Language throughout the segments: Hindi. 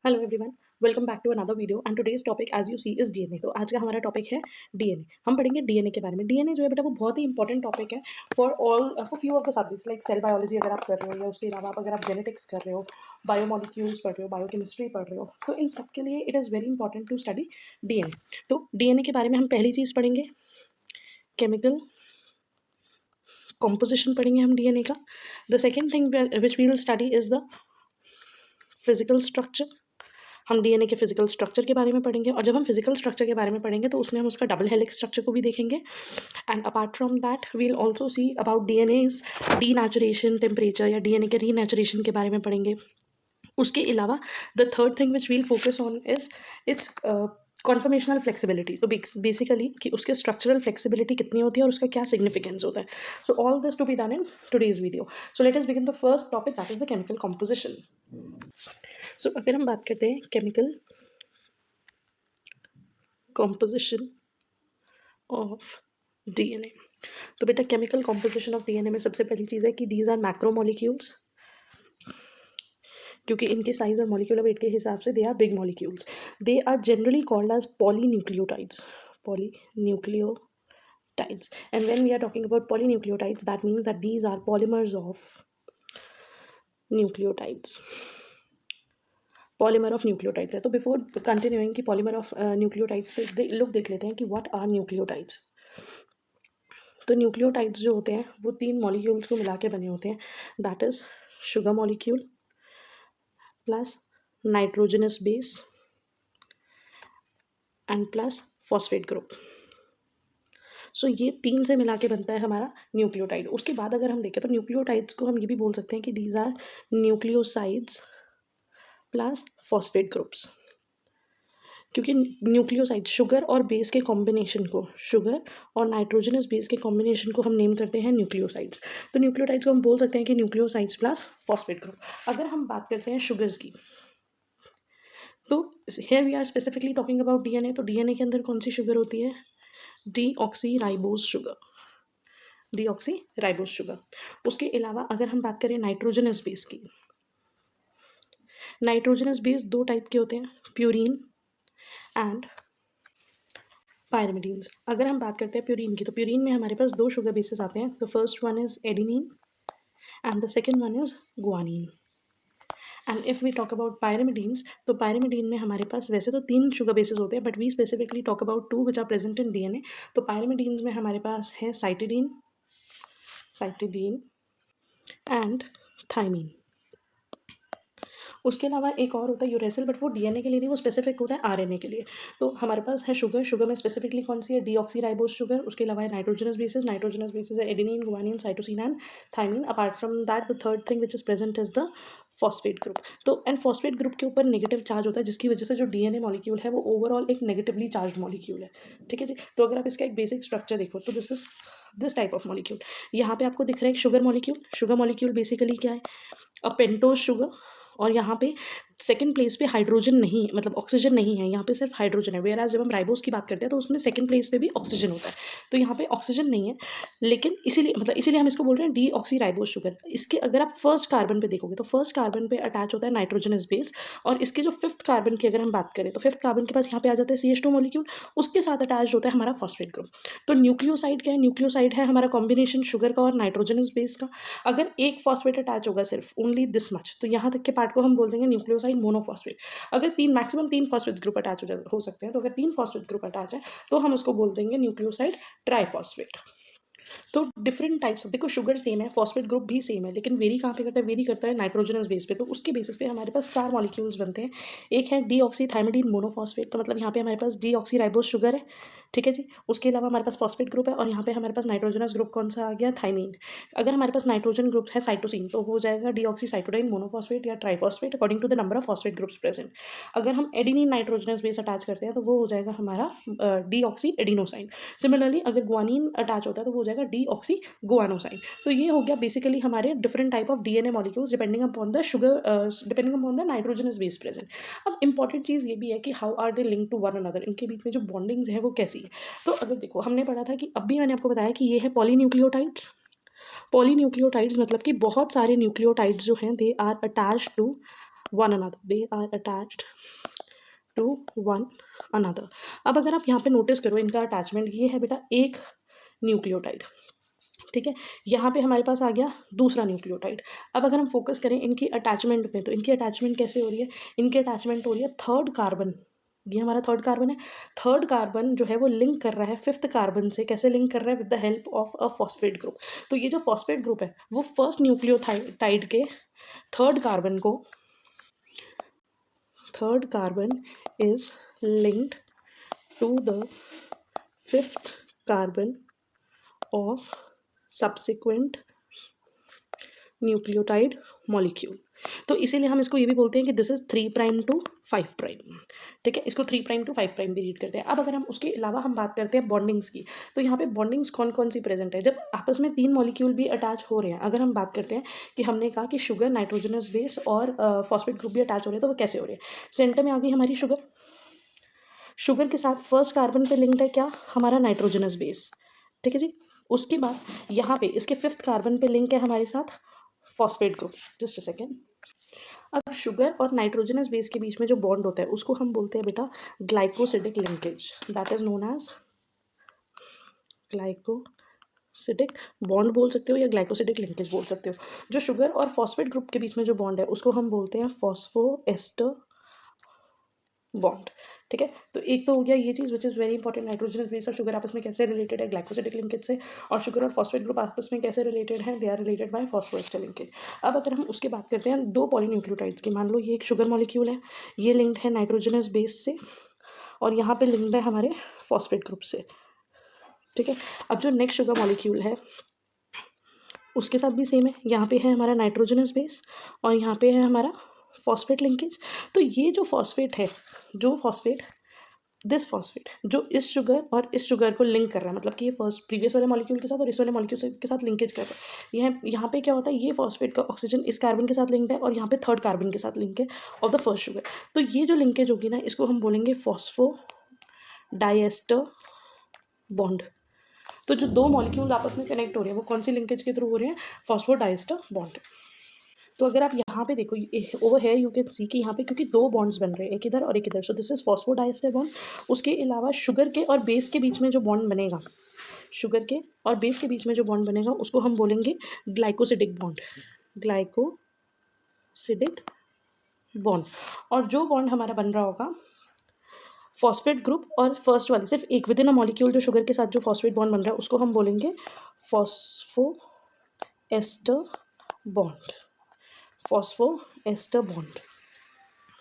Hello everyone, welcome back to another video and today's topic as you see is DNA. तो आज का हमारा टॉपिक है डीएनए। हम पढ़ेंगे डीएनए के बारे में। डीएनए जो है बेटा वो बहुत ही इंपॉर्टेंट टॉपिक है for few of the subjects like cell biology अगर आप कर रहे हो, या उसके अलावा अगर आप जेनेटिक्स कर रहे हो, बायोमोलिक्यूल्स पढ़ रहे हो, बायोकेमिस्ट्री पढ़ रहे हो, तो इन सब के लिए it is very important to study DNA. तो डीएनए के बारे में हम पहली चीज़ पढ़ेंगे केमिकल कॉम्पोजिशन पढ़ेंगे हम डीएनए का। The second thing which we will study is the physical structure. हम डीएनए के फिजिकल स्ट्रक्चर के बारे में पढ़ेंगे, और जब हम फिजिकल स्ट्रक्चर के बारे में पढ़ेंगे तो उसमें हम उसका डबल हेलिक्स स्ट्रक्चर को भी देखेंगे। And apart from that we'll also see about DNA's denaturation temperature, या डीएनए के रीनेचुरेशन के बारे में पढ़ेंगे। उसके अलावा the third thing which we'll focus on is its conformational flexibility. तो बेसिकली कि उसके स्ट्रक्चरल फ्लेक्सिबिलिटी कितनी होती है और उसका क्या सिग्निफिकेंस होता है। So all this to be done in today's video. So let us begin the first topic, that is the chemical composition. So अगर हम बात करते हैं केमिकल कॉम्पोजिशन ऑफ डीएनए, तो बेटा केमिकल कॉम्पोजिशन ऑफ डीएनए में सबसे पहली चीज़ है कि दीज आर मैक्रोमोलिक्यूल्स, क्योंकि इनके साइज और मॉलिक्यूलर वेट के हिसाब से they are big molecules. They are generally called as polynucleotides. Polynucleotides, and when we are talking about polynucleotides that means that these are polymers of nucleotides. Polymer of nucleotides है। तो बिफोर कंटिन्यूइंग कि पॉलीमर ऑफ न्यूक्लियोटाइड्स लोग देख लेते हैं कि व्हाट आर न्यूक्लियोटाइड्स। तो न्यूक्लियोटाइड्स जो होते हैं वो तीन मॉलिक्यूल्स को मिला के बने होते हैं, that is sugar molecule plus nitrogenous base and plus phosphate group. So ये तीन से मिला के बनता है हमारा न्यूक्लियोटाइड। उसके बाद अगर हम देखें तो न्यूक्लियोटाइड्स को हम ये भी बोल सकते हैं कि these are nucleosides plus phosphate groups, क्योंकि न्यूक्लियोसाइड शुगर और बेस के कॉम्बिनेशन को, शुगर और नाइट्रोजनस बेस के कॉम्बिनेशन को हम नेम करते हैं न्यूक्लियोसाइड्स। तो न्यूक्लियोटाइड्स को हम बोल सकते हैं कि न्यूक्लियोसाइड्स प्लस फॉस्फेट ग्रुप। अगर हम बात करते हैं शुगर्स की, तो here we are specifically talking about DNA. तो डीएनए के अंदर कौन सी शुगर होती है? Deoxyribose sugar, deoxyribose sugar. उसके अलावा अगर हम बात करें नाइट्रोजनस बेस की, नाइट्रोजनस बेस दो टाइप के होते हैं, प्यूरीन एंड पायरिमिडीन्स। अगर हम बात करते हैं प्यूरीन की, तो प्यूरीन में हमारे पास दो शुगर बेसेस आते हैं। The first one is adenine and the second one is guanine. And if we talk about pyrimidines, तो पायरिमिडीन में हमारे पास वैसे तो तीन शुगर बेसेस होते हैं, but we specifically talk about two which are present in DNA. तो पायरिमिडीन्स में हमारे पास है साइटिडीन एंड थाइमीन। उसके अलावा एक और होता है यूरेसिल, बट वो डीएनए के लिए नहीं, वो स्पेसिफिक होता है आरएनए के लिए। तो हमारे पास है शुगर में स्पेसिफिकली कौन सी है? Deoxyribose sugar. उसके अलावा है नाइट्रोजनस बेसिस है adenine, guanine, cytosine and thymine. Apart from that the third thing which is present is the phosphate group. तो एंड फॉस्फेट ग्रुप के ऊपर नेगेटिव चार्ज होता है, जिसकी वजह से जो डीएनए मॉलिक्यूल है वो ओवरऑल एक नेगेटिवली चार्ज मॉलिक्यूल है। ठीक है जी। तो अगर आप इसका एक बेसिक स्ट्रक्चर देखो तो दिस टाइप ऑफ मॉलिक्यूल यहाँ पे आपको दिख रहा है एक sugar molecule. Sugar molecule basically क्या है? अ पेंटोज शुगर, और यहाँ पे सेकंड प्लेस पे हाइड्रोजन नहीं, मतलब ऑक्सीजन नहीं है, यहाँ पे सिर्फ हाइड्रोजन है। वेयर एज जब हम राइबोस की बात करते हैं तो उसमें सेकंड प्लेस पे भी ऑक्सीजन होता है, तो यहाँ पे ऑक्सीजन नहीं है। लेकिन इसीलिए हम इसको बोल रहे हैं डी ऑक्सी राइबोस शुगर। इसके अगर आप फर्स्ट कार्बन पे देखोगे तो फर्स्ट कार्बन पे अटैच होता है नाइट्रोजनस बेस, और इसके जो फिफ्थ कार्बन की अगर हम बात करें तो फिफ्थ कार्बन के पास यहाँ पे आ जाता है CH2 मॉलिक्यूल, उसके साथ अटैच होता है हमारा फॉस्फेट ग्रुप। तो न्यूक्लियोसाइड क्या है? न्यूक्लियोसाइड है हमारा कॉम्बिनेशन शुगर का और नाइट्रोजनस बेस का। अगर एक फॉस्फेट अटैच होगा सिर्फ ओनली दिस मच, तो यहाँ तक के पार्ट को हम बोल देंगे न्यूक्लियोसाइड मोनोफॉस्फेट। अगर मैक्सिमम तीन फॉस्फेट ग्रुप अटैच हो सकते हैं, तो अगर तीन फॉस्फेट ग्रुप अटैच है तो हम उसको बोल देंगे न्यूक्लियोसाइड ट्राइफॉस्फेट। तो डिफरेंट टाइप्स ऑफ, देखो शुगर सेम है, फॉस्फेट ग्रुप भी सेम है, लेकिन वेरी कहाँ पे करता है? वेरी करता है नाइट्रोजनस बेस पे। तो उसके बेसिस पे हमारे पास चार मॉलिक्यूल्स बनते हैं। एक है डीऑक्सीथाइमिडीन मोनोफॉस्फेट, तो मतलब यहाँ पे हमारे पास डीऑक्सीराइबोस शुगर है। ठीक है जी। उसके अलावा हमारे पास फॉस्फेट ग्रुप है, और यहाँ पे हमारे पास नाइट्रोजनस ग्रुप कौन सा आ गया? थाइमीन। अगर हमारे पास नाइट्रोजन ग्रुप है साइटोसिन, तो हो जाएगा डीऑक्सीसाइटोडाइन मोनोफॉस्फेट या triphosphate according to the number of phosphate groups present. अगर हम एडिनिन नाइट्रोजनस बेस अटैच करते हैं तो वो हो जाएगा हमारा डीऑक्सी एडिनोसाइन। सिमिलरली अगर गुआनिन अटैच होता है तो वो हो जाएगा डीऑक्सी गुआनोसाइन। तो ये हो गया बेसिकली हमारे different type of DNA molecules depending upon the sugar, depending upon the nitrogenous base present. अब इंपॉर्टेंट चीज़ ये भी है कि how are they link to one another, इनके बीच में जो बॉन्डिंग्स है वो कैसी है। तो अगर देखो हमने पढ़ा था कि अभी मैंने आपको बताया कि ये है पॉलीन्यूक्लियोटाइड्स। पॉलीन्यूक्लियोटाइड्स मतलब कि बहुत सारे न्यूक्लियोटाइड्स जो हैं they are attached to one another, they are attached to one another. अब अगर आप यहाँ पे नोटिस करो इनका अटैचमेंट, ये है बेटा एक न्यूक्लियोटाइड, ठीक है। यहाँ पे हमारे पास आ गया दूसरा न्यूक्लियोटाइड। अब अगर हम फोकस करें इनकी अटैचमेंट में, तो इनकी अटैचमेंट कैसे हो रही है, इनकी अटैचमेंट हो रही है थर्ड कार्बन, ये हमारा थर्ड कार्बन है। थर्ड कार्बन जो है वो लिंक कर रहा है फिफ्थ कार्बन से, कैसे लिंक कर रहा है, with the help of a phosphate group. तो ये जो फॉस्फेट ग्रुप है वो फर्स्ट न्यूक्लियोटाइड के थर्ड कार्बन को, third carbon is linked to the fifth carbon of subsequent nucleotide molecule. तो इसीलिए हम इसको ये भी बोलते हैं कि दिस इज 3' to 5', ठीक है। इसको 3' to 5' भी रीड करते हैं। अब अगर हम उसके अलावा हम बात करते हैं बॉन्डिंग्स की, तो यहाँ पे बॉन्डिंग्स कौन कौन सी प्रेजेंट है, जब आपस में तीन मॉलिक्यूल भी अटैच हो रहे हैं। अगर हम बात करते हैं कि हमने कहा कि शुगर, नाइट्रोजनस बेस और फॉस्फेट ग्रुप भी अटैच हो रहे हैं, तो वो कैसे हो रहे हैं। सेंटर में आ गई हमारी शुगर, शुगर के साथ फर्स्ट कार्बन पे लिंक्ड है क्या, हमारा नाइट्रोजनस बेस, ठीक है जी। उसके बाद यहाँ पे इसके फिफ्थ कार्बन पे लिंक है हमारे साथ phosphate group. Just a second. अब शुगर और नाइट्रोजनस बेस के बीच में जो बॉन्ड होता है उसको हम बोलते हैं बेटा glycosidic linkage, that is known as glycosidic bond बोल सकते हो या ग्लाइकोसिडिक लिंकेज बोल सकते हो। जो शुगर और फॉस्फेट ग्रुप के बीच में जो बॉन्ड है उसको हम बोलते हैं फॉस्फोएस्टर बॉन्ड, ठीक है। तो एक तो हो गया ये चीज़ which is very important, nitrogenous base और शुगर आपस में कैसे रिलेटेड है ग्लाइकोसिडिक लिंकेज से, और शुगर और फॉस्फेट ग्रुप आपस में कैसे रिलेटेड है, they are related by phosphoester linkage. अब अगर हम उसके बात करते हैं दो पॉलीन्यूक्लियोटाइड्स की, मान लो ये एक शुगर मॉलिक्यूल है, ये लिंक्ड है नाइट्रोजनस बेस से और यहाँ पे लिंक्ड है हमारे फॉस्फेट ग्रुप से, ठीक है। अब जो नेक्स्ट शुगर मॉलिक्यूल है उसके साथ भी सेम है, यहाँ पे है हमारा नाइट्रोजनस बेस और यहाँ पे है हमारा फॉस्फेट लिंकेज। तो ये जो फॉस्फेट है, जो फॉस्फेट, दिस फॉस्फेट जो इस शुगर और इस शुगर को लिंक कर रहा है, मतलब कि ये फर्स्ट प्रीवियस वाले मॉलिक्यूल के साथ और इस वाले मॉलिक्यूल के साथ लिंकेज कर रहा है। यहाँ पे क्या होता है, ये फॉस्फेट का ऑक्सीजन इस कार्बन के साथ लिंक्ड है और यहाँ पे थर्ड कार्बन के साथ लिंक है ऑफ द फर्स्ट शुगर। तो ये जो लिंकेज होगी ना, इसको हम बोलेंगे फॉस्फो डाइएस्टर बॉन्ड। तो जो दो मॉलिक्यूल आपस में कनेक्ट हो रहे हैं वो कौन सी लिंकेज के थ्रू हो रहे हैं, फॉस्फो डाइएस्टर बॉन्ड। तो अगर आप यहाँ पे देखो over here you can see कि यहाँ पे क्योंकि दो बॉन्ड्स बन रहे हैं, एक इधर और एक इधर, so this is phosphodiester bond. उसके अलावा शुगर के और बेस के बीच में जो बॉन्ड बनेगा, शुगर के और बेस के बीच में जो बॉन्ड बनेगा उसको हम बोलेंगे ग्लाइकोसिडिक बॉन्ड, ग्लाइकोसिडिक बॉन्ड। और जो बॉन्ड हमारा बन रहा होगा फॉस्फेट ग्रुप और फर्स्ट वाले सिर्फ एक विद इन अ मॉलिक्यूल, जो शुगर के साथ जो फॉस्फेट बॉन्ड बन रहा है उसको हम बोलेंगे फॉस्फोएस्टर बॉन्ड, फॉस्फोएस्टर बॉन्ड,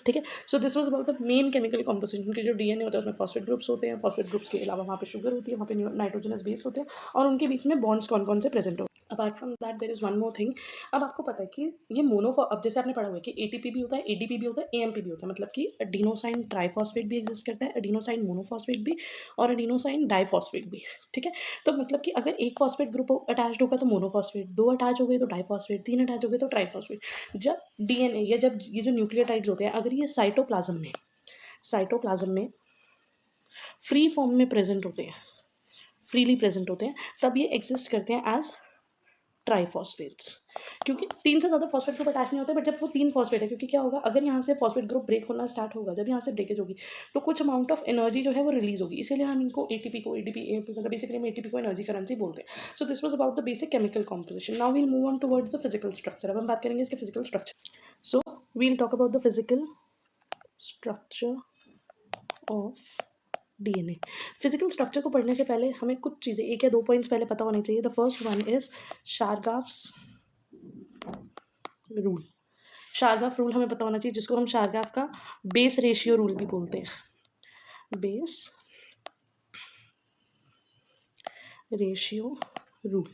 ठीक है। सो this was about the main chemical composition के जो डीएनए होता है उसमें फॉस्फेट ग्रुप्स होते हैं, फॉस्फेट ग्रुप्स के अलावा वहाँ पे शुगर होती है, वहाँ पे नाइट्रोजनस बेस होते हैं और उनके बीच में बॉन्ड्स कौन कौन से प्रेजेंट होते हैं। Apart from that there is one more thing. अब आपको पता है कि ये अब जैसे आपने पढ़ा हुआ है कि एटीपी भी होता है, एडीपी भी होता है, एएमपी भी होता है, मतलब कि एडिनोसाइन ट्राइफॉस्फेट भी एग्जिस्ट करता है, एडिनोसाइन मोनोफॉस्फेट भी और एडिनोसाइन डाइफॉस्फेट भी, ठीक है। तो मतलब कि अगर एक फॉस्फेट ग्रुप अटैच होगा तो मोनोफॉस्फेट, दो अटैच हो गए तो डाइफॉस्फेट, तीन अटैच हो गए तो ट्राइफॉस्फेट। जब डीएनए या जब ये जो न्यूक्लियोटाइड्स होते हैं अगर ये साइटोप्लाज्म में फ्री फॉर्म में प्रेजेंट होते हैं, फ्रीली प्रेजेंट होते हैं, तब ये एग्जिस्ट करते हैं एज ट्राइफॉस्फेट्स। क्योंकि तीन से ज़्यादा फॉस्फेट ग्रुप अटैच नहीं होते, बट जब वो तीन फॉस्फेट है, क्योंकि क्या होगा अगर यहाँ से फॉस्फेट ग्रुप ब्रेक होना स्टार्ट होगा, जब यहाँ से ब्रेकेज होगी तो कुछ अमाउंट ऑफ एनर्जी जो है वो रिलीज होगी, इसीलिए हम इनको एटीपी को मतलब बेसिकली हम एटीपी को एनर्जी करेंसी बोलते हैं। So this was about the basic chemical composition. Now we'll move on towards the physical structure. अब हम बात करेंगे इसके physical structure. So we'll talk about the physical structure of DNA. Physical structure को पढ़ने से पहले हमें कुछ चीज़ें, एक या दो पॉइंट्स पहले पता होने चाहिए। The first one is Chargaff's rule. Chargaff rule हमें पता होना चाहिए, जिसको हम शारगाफ का बेस रेशियो रूल भी बोलते हैं, base ratio rule.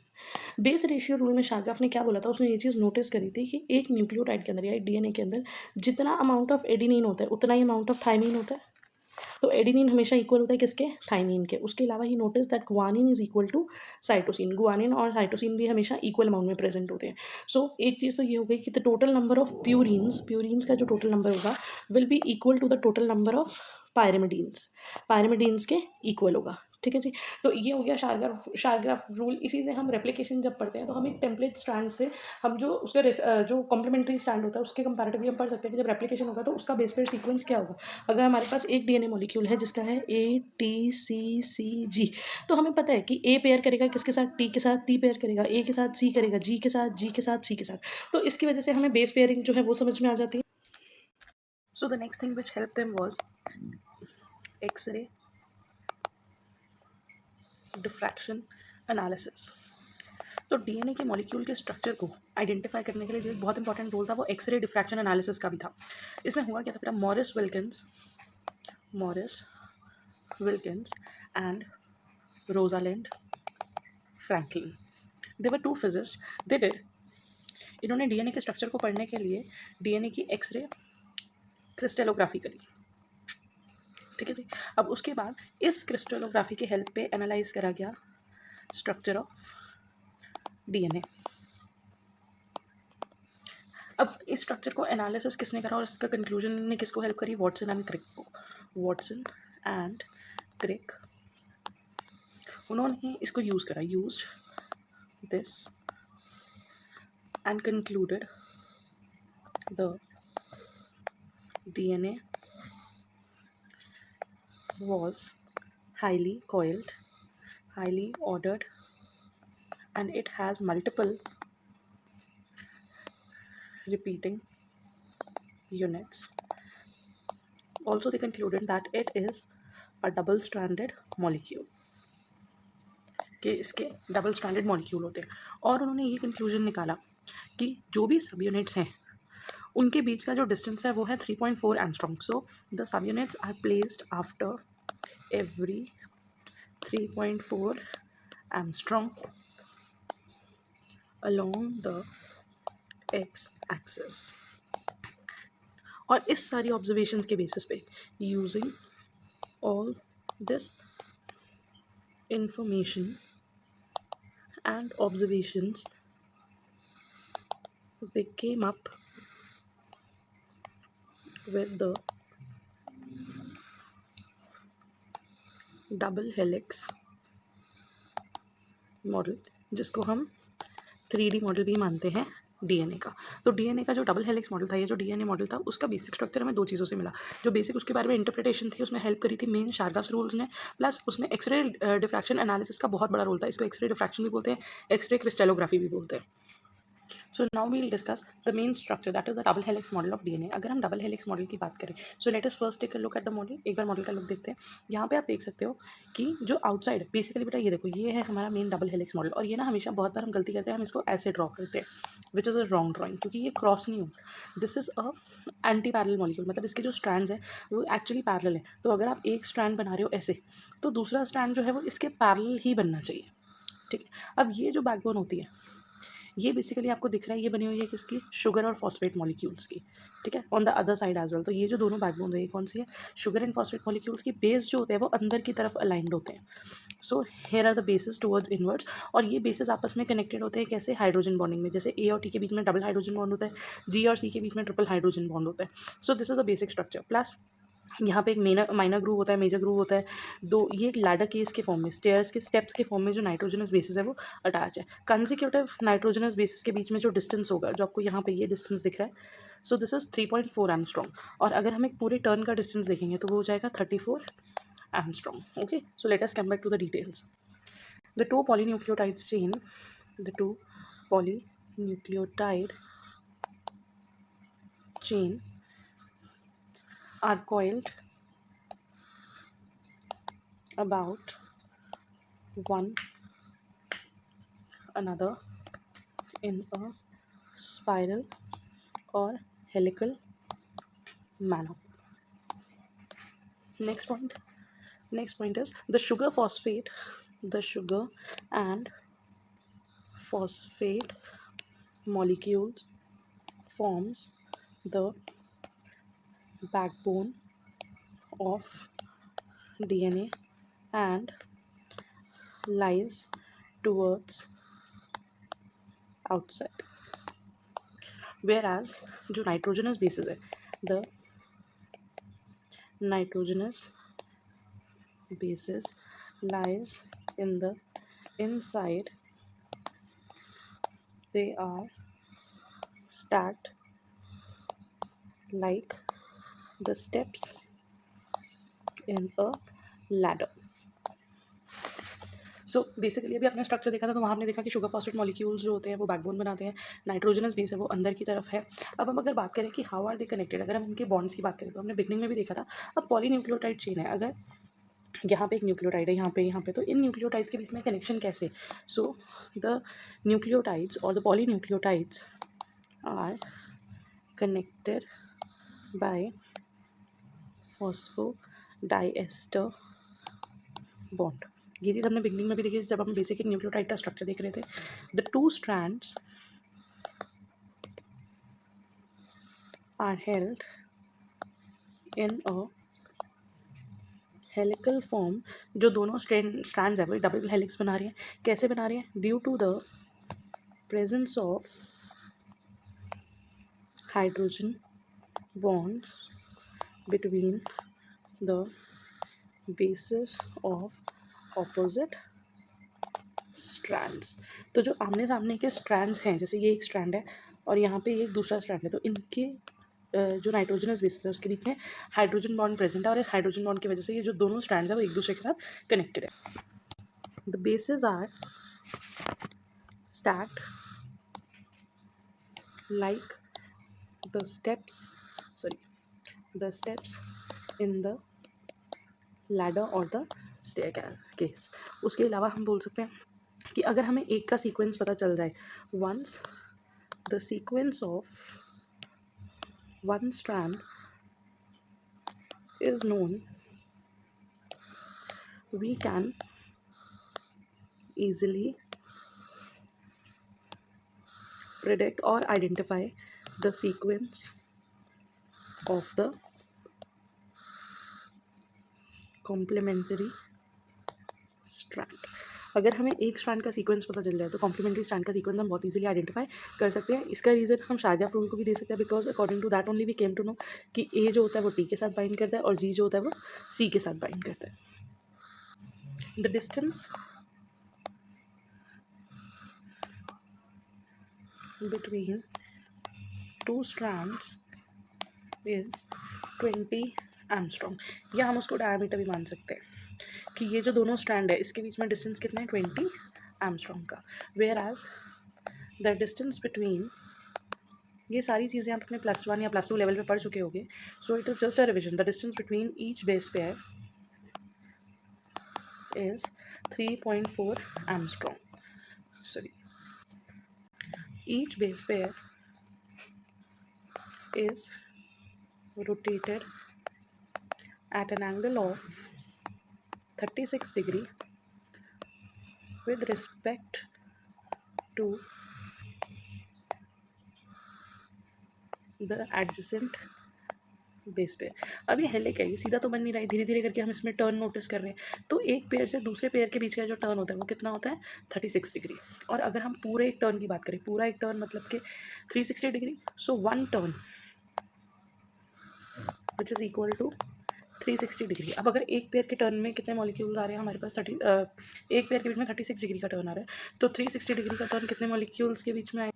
Base ratio rule में शारगाफ ने क्या बोला था, उसने ये चीज़ नोटिस करी थी कि एक न्यूक्लियोटाइड के अंदर या डीएनए के अंदर जितना अमाउंट ऑफ एडिनिन होता है उतना ही अमाउंट ऑफ थायमीन होता है। तो एडिनिन हमेशा इक्वल होता है किसके, थायमीन के। उसके अलावा he notice that guanine is equal to cytosine, guanine और साइटोसिन भी हमेशा इक्वल अमाउंट में प्रेजेंट होते हैं। सो एक चीज़ तो ये हो गई कि the total number of purines का जो टोटल नंबर होगा will be equal to the total number of pyrimidines के इक्वल होगा, ठीक है जी। तो ये हो गया शारग्राफ रूल। इसी से हम रेप्लिकेशन जब पढ़ते हैं तो हम एक टेम्पलेट स्ट्रैंड से हम जो जो कॉम्प्लीमेंट्री स्ट्रैंड होता है उसके कंपैरेटिवली हम पढ़ सकते हैं कि जब रेप्लिकेशन होगा तो उसका बेस पेयर सीक्वेंस क्या होगा। अगर हमारे पास एक डीएनए मॉलिक्यूल है जिसका है ATCCG, तो हमें पता है कि ए पेयर करेगा किसके साथ, टी के साथ, टी पेयर करेगा ए के साथ, सी करेगा जी के साथ, जी के साथ सी के साथ। तो इसकी वजह से हमें बेस पेयरिंग जो है वो समझ में आ जाती है। So the next thing which help them was x ray diffraction analysis. तो डीएनए के मॉलिक्यूल के स्ट्रक्चर को आइडेंटिफाई करने के लिए जो एक बहुत इंपॉर्टेंट रोल था वो एक्सरे डिफ्रैक्शन एनालिसिस का भी था। इसमें हुआ क्या था बेटा, Morris Wilkins and Rosalind Franklin, they were two physicist, they did, इन्होंने डीएनए के स्ट्रक्चर को पढ़ने के लिए डीएनए की एक्सरे क्रिस्टलोग्राफी करी। ठीक है जी। अब उसके बाद इस क्रिस्टलोग्राफी के हेल्प पे एनालाइज करा गया स्ट्रक्चर ऑफ डीएनए। अब इस स्ट्रक्चर को एनालिसिस किसने करा और इसका कंक्लूजन ने किसको हेल्प करी, वॉटसन एंड क्रिक को। वॉटसन एंड क्रिक, उन्होंने इसको यूज़ करा, used this and concluded the DNA was highly coiled, highly ordered, and it has multiple repeating units. Also, they concluded that it is a double-stranded molecule, कि इसके डबल स्ट्रैंडेड मॉलिक्यूल होते हैं। और उन्होंने ये कंक्लूजन निकाला कि जो भी सब यूनिट्स हैं उनके बीच का जो डिस्टेंस है वो है 3.4 angstrom. So the subunits are placed after every 3.4 angstrom along the x axis। और इस सारी ऑब्जर्वेशंस के बेसिस पे using all this information and observations they came up with the double helix model, जिसको हम 3D मॉडल भी मानते हैं डीएनए का। तो डीएनए का जो डबल हेलिक्स मॉडल था, ये जो डीएनए मॉडल था उसका बेसिक स्ट्रक्चर हमें दो चीज़ों से मिला। जो बेसिक उसके बारे में इंटरप्रिटेशन थी उसमें हेल्प करी थी मेन शारगाफ्स रूल्स ने, प्लस उसमें एक्सरे डिफ्रैक्शन एनालिसिस का बहुत बड़ा रोल था। इसको एक्सरे डिफ्रैक्शन भी बोलते हैं, एक्सरे क्रिस्टलोग्राफी भी बोलते हैं। So now we will discuss the main structure that is the double helix model of DNA. अगर हम डबल हेलिक्स मॉडल की बात करें, so let us first take a look at the model. एक बार मॉडल का लुक देखते हैं। यहाँ पे आप देख सकते हो कि जो आउटसाइड बेसिकली बेटा ये देखो, ये है हमारा मेन डबल हेलिक्स मॉडल। और ये ना हमेशा बहुत बार हम गलती करते हैं, हम इसको ऐसे ड्रॉ करते हैं, which is a wrong drawing, क्योंकि ये क्रॉस नहीं हो, this is a anti parallel molecule. मतलब इसके जो स्ट्रैंड्स हैं वो एक्चुअली पैरेलल है। तो अगर आप एक स्ट्रैंड बना रहे हो ऐसे, तो दूसरा स्ट्रैंड जो है वो इसके पैरेलल ही बनना चाहिए। ठीक है। अब ये जो बैकबोन होती है ये बेसिकली आपको दिख रहा है, ये बनी हुई है किसकी, शुगर और फॉस्फेट मॉलिक्यूल्स की। ठीक है, on the other side as well. तो ये जो दोनों बैकबोन है ये कौन सी है, शुगर एंड फॉस्फेट मॉलिक्यूल्स की। बेस जो होते हैं वो अंदर की तरफ अलाइंड होते हैं। So here are the bases towards inwards. और ये बेसिस आपस में कनेक्टेड होते हैं कैसे, हाइड्रोजन बॉन्डिंग में। जैसे ए और टी के बीच में डबल हाइड्रोजन बॉन्ड होता है, जी और सी के बीच में ट्रिपल हाइड्रोजन बॉन्ड होता है। So this is a basic structure. Plus यहाँ पे एक माइनर ग्रूव होता है, मेजर ग्रूव होता है। दो ये एक लैडर केस के फॉर्म में, स्टेयर्स के स्टेप्स के फॉर्म में जो नाइट्रोजनस बेसिस है वो अटैच है। कंसेक्यूटिव नाइट्रोजनस बेसिस के बीच में जो डिस्टेंस होगा, जो आपको यहाँ पे ये डिस्टेंस दिख रहा है, सो दिस इज 3.4 एंगस्ट्रॉम। और अगर हम एक पूरे टर्न का डिस्टेंस देखेंगे तो वो हो जाएगा 34 angstrom. Okay, so let us come back to the details. The two polynucleotides chain, the two polynucleotide chain are coiled about one another in a spiral or helical manner. Next point is the sugar and phosphate molecules forms the backbone of DNA and lies towards outside, whereas जो nitrogenous bases है, the nitrogenous bases lies in the inside. They are stacked like the steps in a ladder. So basically अभी आपने स्ट्रक्चर देखा था, तो वहाँ हमने देखा कि शुगर फॉस्फेट मॉलिक्यूल्स जो होते हैं वो बैकबोन बनाते हैं, नाइट्रोजनस बेस है वो अंदर की तरफ है। अब हम अगर बात करें कि हाउ आर दे कनेक्टेड, अगर हम इनके बॉन्ड्स की बात करें तो हमने बिगनिंग में भी देखा था। अब पॉलीन्यूक्लियोटाइड चेन है, अगर यहाँ पे एक न्यूक्लियोटाइड है, यहाँ पे, तो इन न्यूक्लियोटाइड्स के बीच में कनेक्शन कैसे? सो द न्यूक्लियोटाइड्स और the polynucleotides are connected by phosphodiester bond. ये चीज़ हमने बिगनिंग में भी देखी जब हम बेसिक न्यूक्लियोटाइड का स्ट्रक्चर देख रहे थे। The two strands are held in a helical form. जो दोनों स्ट्रैंड्स है वो डबल हेलिक्स बना रही हैं। कैसे बना रही हैं? Due to the presence of hydrogen bonds between the bases of opposite strands. तो जो आमने सामने के स्ट्रैंड्स हैं, जैसे ये एक स्ट्रैंड है और यहाँ पे एक दूसरा स्ट्रैंड है, तो इनके जो नाइट्रोजनस बेसिस है उसके बीच में हाइड्रोजन बॉन्ड प्रेजेंट है, और इस हाइड्रोजन बॉन्ड की वजह से ये जो दोनों स्ट्रैंड्स है वो एक दूसरे के साथ कनेक्टेड है। The bases are stacked like the steps in the ladder or the staircase। उसके अलावा हम बोल सकते हैं कि अगर हमें एक का सीक्वेंस पता चल जाए, once the sequence of one strand is known, we can easily predict or identify the sequence of the complementary strand। अगर हमें एक स्ट्रैंड का सीक्वेंस पता चल जाए तो कॉम्प्लीमेंट्री स्ट्रैंड का सीक्वेंस हम बहुत इजीली आइडेंटिफाई कर सकते हैं। इसका रीज़न हम शारजाफ रूल को भी दे सकते हैं, because according to that only we came to know कि ए जो होता है वो टी के साथ बाइंड करता है और जी जो होता है वो सी के साथ बाइंड करता है। The distance between two strands is 20 angstrom, या हम उसको डायमीटर भी मान सकते हैं कि ये जो दोनों स्ट्रैंड है इसके बीच में डिस्टेंस कितना है? 20 एंगस्ट्रॉम का। Whereas the distance between, ये सारी चीज़ें आप अपने +1 या +2 लेवल पे पढ़ चुके होंगे, so it is just a revision. The distance between each base pair is 3.4 angstrom. Sorry, each base pair is rotated at an angle of 36 degree with respect to the adjacent base पे। अब ये हेलिक है, ये सीधा तो बन नहीं रहा है, धीरे धीरे करके हम इसमें टर्न नोटिस कर रहे हैं। तो एक पेयर से दूसरे पेयर के बीच का जो टर्न होता है वो कितना होता है? 36 डिग्री। और अगर हम पूरे एक टर्न की बात करें, पूरा एक टर्न मतलब कि 360 degree, so one turn which is equal to 360 degree. अब अगर एक पेयर के टर्न में कितने मॉलिक्यूल्स आ रहे हैं हमारे पास, एक पेयर के बीच में 36 डिग्री का टर्न आ रहा है, तो 360 डिग्री का टर्न कितने मॉलिक्यूल्स के बीच में आए?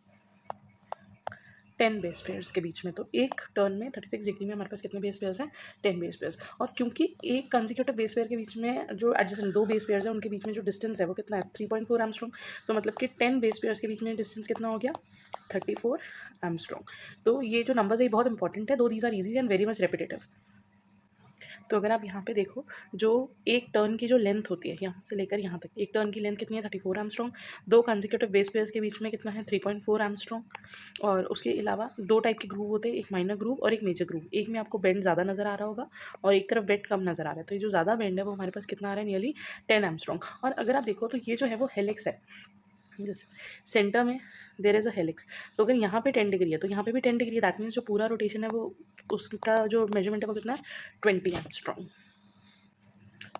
10 बेस पेयर्स के बीच में। तो एक टर्न में 36 डिग्री में हमारे पास कितने बेस पेयर्स हैं? 10 बेस पेयर्स। और क्योंकि एक कंसेक्यूटिव बेस पेयर के बीच में जो एडजेसेंट दो बेस पेयर्स हैं उनके बीच में जो डिस्टेंस है वो कितना है? 3.4 एंगस्ट्रॉम। तो मतलब कि 10 बेस पेयर्स के बीच में डिस्टेंस कितना हो गया? 34 एंगस्ट्रॉम। तो ये जो नंबर्स है बहुत इंपॉर्टेंट है, though these are easy and very much repetitive. तो अगर आप यहाँ पे देखो, जो एक टर्न की जो लेंथ होती है यहाँ से लेकर यहाँ तक, एक टर्न की लेंथ कितनी है? 34 एंगस्ट्रॉम। दो कंसेक्यूटिव बेस पेयर्स के बीच में कितना है? 3.4 एंगस्ट्रॉम। और उसके अलावा दो टाइप के ग्रूव होते हैं, एक माइनर ग्रूव और एक मेजर ग्रूव। एक में आपको बेंड ज़्यादा नज़र आ रहा होगा और एक तरफ बेंड कम नज़र आ रहा है। तो ये जो ज़्यादा बेंड है वो हमारे पास कितना आ रहा है? Nearly 10 angstrom. और अगर आप देखो तो ये जो है वो हेलिक्स है, सेंटर में देयर इज़ अ हेलिक्स। तो अगर यहाँ पे 10 डिग्री है तो यहाँ पे भी 10 डिग्री है, दैट मीन्स जो पूरा रोटेशन है वो उसका जो मेजरमेंट है वो कितना है? 20 angstrom.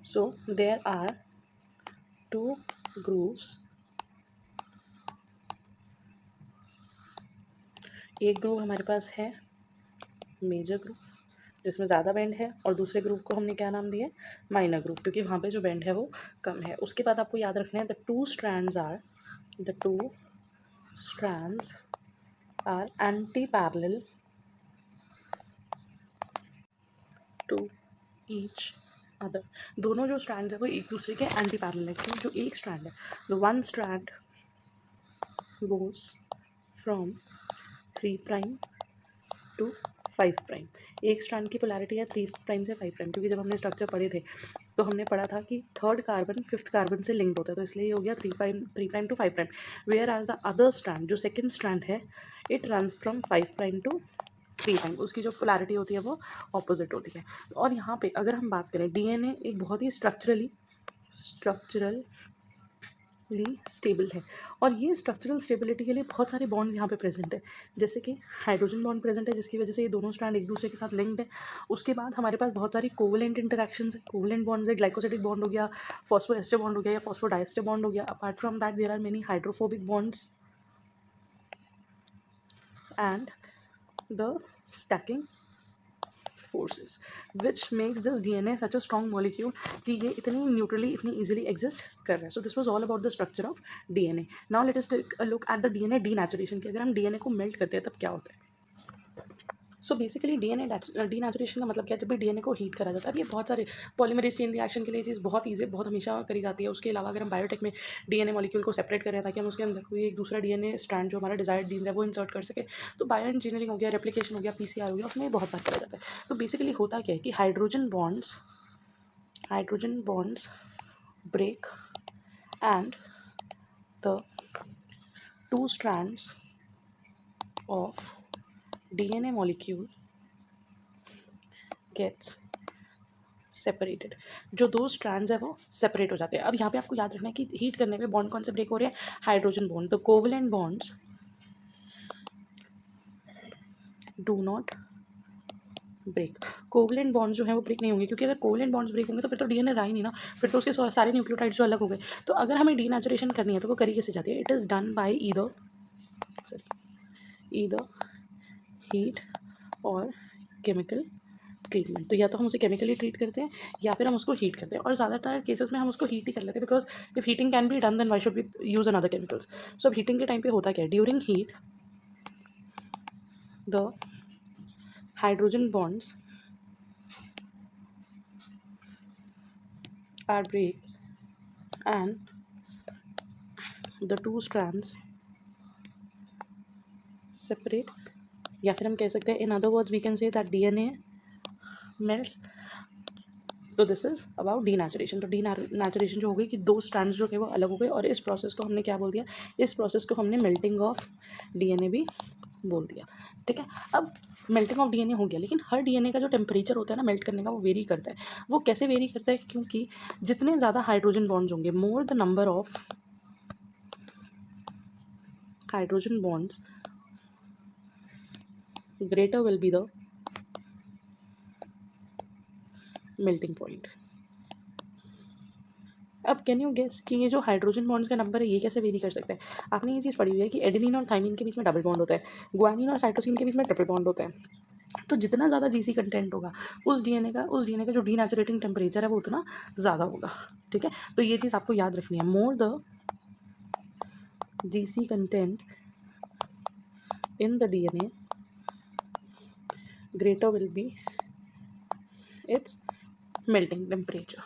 So there are two grooves, एक ग्रूव हमारे पास है मेजर ग्रूव, जिसमें ज़्यादा बेंड है, और दूसरे ग्रुप को हमने क्या नाम दिया, माइनर ग्रुप, क्योंकि वहाँ पे जो बेंड है वो कम है। उसके बाद आपको याद रखना है the two strands are antiparallel to each other. दोनों जो स्ट्रैंड्स है वो एक दूसरे के एंटी पैरेलल है। जो एक स्ट्रैंड है, the one strand goes from 3 prime to 5 prime. एक स्ट्रैंड की पोलैरिटी है 3 प्राइम से 5 प्राइम, क्योंकि जब हमने स्ट्रक्चर पढ़े थे तो हमने पढ़ा था कि थर्ड कार्बन फिफ्थ कार्बन से लिंक्ड होता है, तो इसलिए ये हो गया 3 prime to 5 prime. Whereas the other strand, जो सेकेंड स्ट्रैंड है, it runs from 5 prime to 3 prime. उसकी जो पोलैरिटी होती है वो ऑपोजिट होती है। और यहाँ पे अगर हम बात करें, डीएनए एक बहुत ही स्ट्रक्चरली स्टेबल है, और ये स्ट्रक्चरल स्टेबिलिटी के लिए बहुत सारे बॉन्ड्स यहाँ पे प्रेजेंट है। जैसे कि हाइड्रोजन बॉन्ड प्रेजेंट है, जिसकी वजह से ये दोनों स्ट्रैंड एक दूसरे के साथ लिंक्ड है। उसके बाद हमारे पास बहुत सारी कोवलेंट इंटरेक्शंस है, कोवलेंट बॉन्ड्स है, ग्लाइकोसिडिक बॉन्ड हो गया, फॉस्फोएस्टर बॉन्ड हो गया, या फॉस्फोडाइएस्टर बॉन्ड हो गया। Apart from that there are many hydrophobic bonds and the stacking forces which makes this DNA such a strong molecule कि ये इतनी न्यूट्रली इतनी easily exist कर रहा है. So this was all about the structure of DNA. Now let us take a look at the DNA denaturation कि अगर हम DNA को मेल्ट करते हैं तब क्या होता है. सो बेसिकली डीएनए डीनेचुरेशन का मतलब क्या है, जब भी डीएनए को हीट करा जाता है. अब ये बहुत सारे पॉलीमरेज चेन रिएक्शन के लिए चीज़ बहुत ईजी, बहुत हमेशा करी जाती है. उसके अलावा अगर हम बायोटेक में डीएनए मॉलिक्यूल को सेपरेट करें ताकि हम उसके अंदर कोई एक दूसरा डीएनए स्ट्रैंड जो हमारा डिजायर्ड जीन है वो इंसर्ट कर सके, तो बायो इंजीनियरिंग हो गया, रेप्लिकेशन हो गया, पीसीआर हो गया, उसमें बहुत बात करा जाता है. तो बेसिकली होता क्या है कि hydrogen bonds break and the two strands of DNA molecule gets separated. जो दो स्ट्रैंड्स है वो सेपरेट हो जाते हैं. अब यहाँ पे आपको याद रखना है कि हीट करने पे बॉन्ड कौन से ब्रेक हो रहे हैं, हाइड्रोजन बॉन्ड. तो covalent bonds do not break. Covalent bonds जो है वो ब्रेक नहीं होंगे, क्योंकि अगर कोवलेंट बॉन्ड्स ब्रेक होंगे तो फिर तो डीएनए रहा ही नहीं ना, फिर तो उसके सारे न्यूक्लियोटाइड्स जो अलग हो गए. तो अगर हमें डीनेचुरेशन करनी है तो वो करी कैसे जाती है, it is done by either heat और केमिकल ट्रीटमेंट. तो या तो हम उसे केमिकली ट्रीट करते हैं या फिर हम उसको हीट करते हैं, और ज़्यादातर केसेस में हम उसको हीट ही कर लेते हैं, because if heating can be done then why should be use another chemicals. So अब हीटिंग के टाइम पे होता क्या है, during heat the hydrogen bonds are break and the two strands separate. या फिर हम कह सकते हैं in other words we can say that DNA melts. तो दिस इज़ अबाउट डीनेचुरेशन. तो डीनेचुरेशन जो हो गई कि दो स्ट्रैंड्स जो थे वो अलग हो गए, और इस प्रोसेस को हमने क्या बोल दिया, इस प्रोसेस को हमने मेल्टिंग ऑफ डीएनए भी बोल दिया. ठीक है. अब मेल्टिंग ऑफ डीएनए हो गया, लेकिन हर डीएनए का जो टेम्परेचर होता है ना मेल्ट करने का, वो वेरी करता है. वो कैसे वेरी करता है, क्योंकि जितने ज़्यादा हाइड्रोजन बॉन्ड्स होंगे, more the number of hydrogen bonds greater will be the melting point. अब कैन यू गेस कि ये जो हाइड्रोजन बॉन्ड्स का नंबर है ये कैसे वेरी कर सकता है. आपने ये चीज़ पढ़ी हुई है कि एडेनिन और थाइमिन के बीच में डबल बॉन्ड होता है, ग्वानिन और साइटोसिन के बीच में ट्रिपल बॉन्ड होता है. तो जितना ज़्यादा जीसी कंटेंट होगा उस डीएनए का जो डीनेचुरेटिंग टेम्परेचर है वो उतना ज़्यादा होगा. ठीक है. तो ये चीज़ आपको याद रखनी है, more the GC content in the DNA greater will be its melting temperature.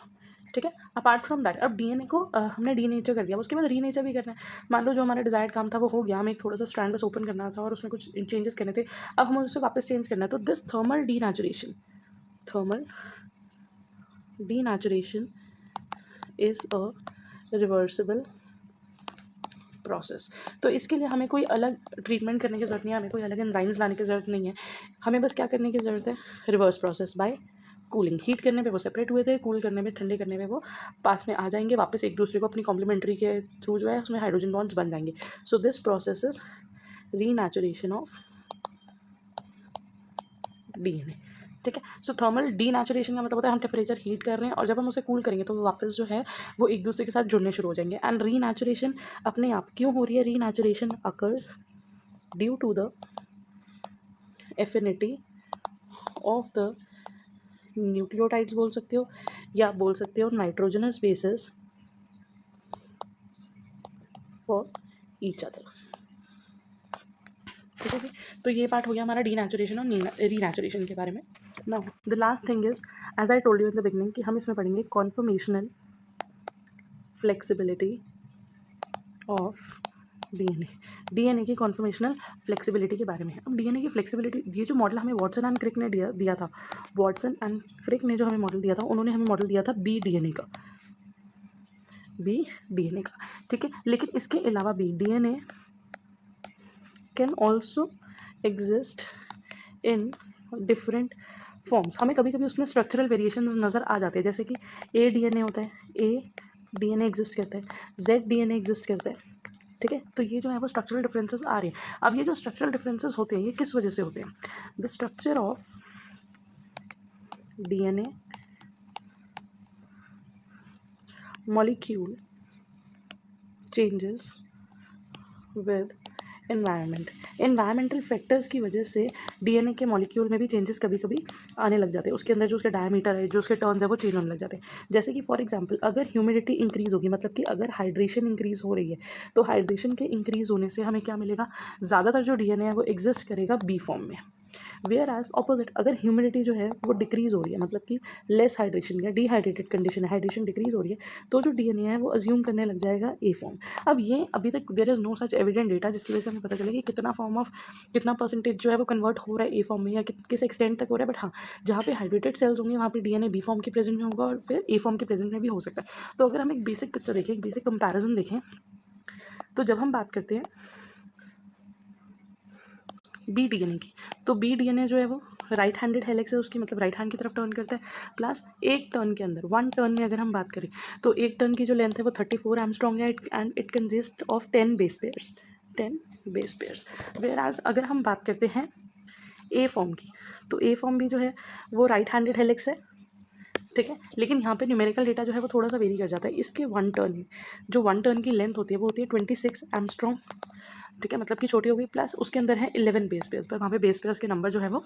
ठीक है. अपार्ट फ्रॉम दैट, अब डीएनए को हमने डीनेचर कर दिया, उसके बाद रीनेचर भी करना है. मान लो जो हमारा डिजायर्ड काम था वो हो गया, हमें एक थोड़ा सा स्ट्रैंड बस ओपन करना था और उसमें कुछ चेंजेस करने थे, अब हमें उसे वापस चेंज करना है. तो this thermal denaturation is a reversible process. तो इसके लिए हमें कोई अलग ट्रीटमेंट करने की ज़रूरत नहीं है, हमें कोई अलग एंजाइम्स लाने की ज़रूरत नहीं है. हमें बस क्या करने की ज़रूरत है, reverse process by cooling. Heat करने पे वो सेपरेट हुए थे, कूल करने में, ठंडे करने में वो पास में आ जाएंगे वापस एक दूसरे को, अपनी कॉम्प्लीमेंट्री के थ्रू जो है उसमें हाइड्रोजन बॉन्ड्स बन जाएंगे. So this process is renaturation of DNA. ठीक है. सो थर्मल डीनेचुरेशन का मतलब होता है हम टेम्परेचर हीट कर रहे हैं और जब हम उसे कूल करेंगे तो वो वापस जो है वो एक दूसरे के साथ जुड़ने शुरू हो जाएंगे. एंड रीनेचुरेशन अपने आप क्यों हो रही है, renaturation occurs due to the affinity of the nucleotides बोल सकते हो या बोल सकते हो nitrogenous bases for each other. ठीक है जी, तो ये पार्ट हो गया हमारा डीनेचुरेशन और रीनेचुरेशन के बारे में। Now the last thing is, as I told you in the beginning, कि हम इसमें पढ़ेंगे conformational flexibility of DNA. DNA की कॉन्फर्मेशनल फ्लेक्सिबिलिटी के बारे में। अब डीएनए की फ्लेक्सिबिलिटी, ये जो मॉडल हमें वॉटसन एंड क्रिक ने दिया था, वॉटसन एंड क्रिक ने जो हमें मॉडल दिया था, उन्होंने हमें मॉडल दिया था बी डीएनए का, ठीक है। लेकिन इसके अलावा भी DNA can also exist in different forms. हमें कभी कभी उसमें स्ट्रक्चरल वेरिएशंस नज़र आ जाते हैं, जैसे कि ए डीएनए होता है, ए डीएनए एग्जिस्ट करता है, जेड डीएनए एग्जिस्ट करता है, ठीक है। तो ये जो है वो स्ट्रक्चरल डिफरेंसेस आ रहे हैं। अब ये जो स्ट्रक्चरल डिफरेंसेस होते हैं, ये किस वजह से होते हैं? The structure of DNA molecule changes with environmental factors की वजह से डीएनए के मॉलिक्यूल में भी चेंजेस कभी कभी आने लग जाते हैं। उसके अंदर जो उसका डायमीटर है, जो उसके टर्न्स है, वो चेंज होने लग जाते हैं। जैसे कि फॉर एग्जांपल, अगर ह्यूमिडिटी इंक्रीज़ होगी, मतलब कि अगर हाइड्रेशन इंक्रीज़ हो रही है, तो हाइड्रेशन के इंक्रीज़ होने से हमें क्या मिलेगा? ज़्यादातर जो डीएनए है वो एग्जिस्ट करेगा बी फॉर्म में। वेयर एज ऑपोजिट, अगर ह्यूमिडिटी जो है वो डिक्रीज़ हो रही है, मतलब कि लेस हाइड्रेशन या डिहाइड्रेटेड कंडीशन है, हाइड्रेशन डिक्रीज़ हो रही है, तो जो डीएनए है वो अज्यूम करने लग जाएगा ए फॉर्म। अब ये अभी तक there is no such evident data जिसकी वजह से हमें पता चले कि कितना परसेंटेज जो है वो कन्वर्ट हो रहा है ए फॉर्म में, या किस एक्सटेंट तक हो रहा है। बट हाँ, जहाँ पे हाइड्रेटेड सेल्स होंगे वहाँ पे डीएनए बी फॉर्म के प्रेजेंट में होगा और फिर ए फॉर्म के प्रेजेंट में भी हो सकता है। तो अगर हम एक बेसिक पिक्चर देखें, एक बेसिक कंपैरिजन देखें, तो जब हम बात करते हैं बी डीएनए की, तो बी डीएनए जो है वो राइट हैंडेड हेलिक्स है उसकी, मतलब राइट हैंड की तरफ टर्न करता है। प्लस एक टर्न के अंदर, वन टर्न में अगर हम बात करें, तो एक टर्न की जो लेंथ है वो 34 एंगस्ट्रॉन्ग है, and it consist of 10 base pairs. Whereas अगर हम बात करते हैं ए फॉर्म की, तो ए फॉर्म भी जो है वो राइट हैंडेड हेलिक्स है, ठीक है। लेकिन यहाँ पे न्यूमेरिकल डेटा जो है वो थोड़ा सा वेरी कर जाता है। इसके वन टर्न में जो वन टर्न की लेंथ होती है वो होती है 26 एंगस्ट्रॉन्ग, ठीक है, मतलब कि छोटी हो गई। प्लस उसके अंदर है 11 बेस पेयर्स, पर वहाँ पे बेस पेयर्स के नंबर जो है वो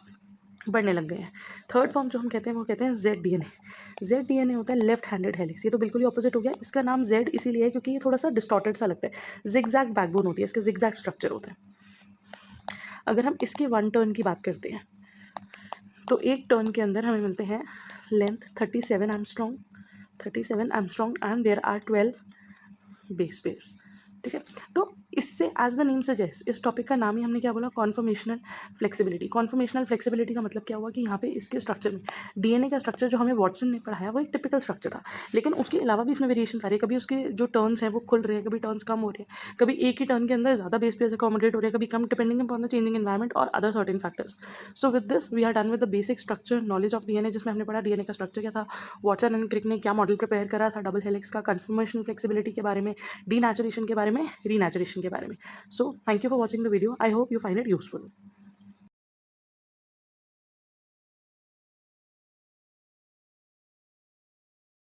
बढ़ने लग गए हैं। थर्ड फॉर्म जो हम कहते हैं वो कहते हैं जेड डीएनए होता है लेफ्ट हैंडेड हेलिक्स। ये तो बिल्कुल ही ऑपोजिट हो गया। इसका नाम जेड इसीलिए है क्योंकि ये थोड़ा सा डिस्टॉर्टेड सा लगता है, जिगजैग बैकबोन होती है, इसका जिगजैग स्ट्रक्चर होता है। अगर हम इसके वन टर्न की बात करते हैं, तो एक टर्न के अंदर हमें मिलते हैं length 37 angstrom and there are 12 base pairs, ठीक है। तो इससे एज द नेम सजेस्ट, इस टॉपिक का नाम ही हमने क्या बोला? कॉन्फर्मेशनल फ्लेक्सिबिलिटी। कॉन्फर्मेशनल फ्लेक्सिबिलिटी का मतलब क्या हुआ कि यहाँ पे इसके स्ट्रक्चर में डीएनए का स्ट्रक्चर जो हमें वॉटसन ने पढ़ाया वो एक टिपिकल स्ट्रक्चर था, लेकिन उसके अलावा भी इसमें वेरिएशन आ रही है। कभी उसके जो टर्न्स हैं वो खुल रहे हैं, कभी टर्न्स कम हो रहे हैं, कभी एक ही टर्न के अंदर ज़्यादा बेस पेयर्स अकोमोडेट हो रहे हैं, कभी कम, depending upon the changing environment और other certain factors. So with this we are done with the basic structure knowledge of DNA, जिसमें हमने पढ़ा डीएनए का स्ट्रक्चर क्या था, वॉटसन एंड क्रिक ने क्या मॉडल प्रिपेयर करा था डबल हेलिक्स का, कन्फर्मेशनल फ्लेक्सिबिलिटी के बारे में, डीनेचुरेशन के बारे में, रीनेचुरेशन के बारे में। So thank you for watching the video. I hope you find it useful.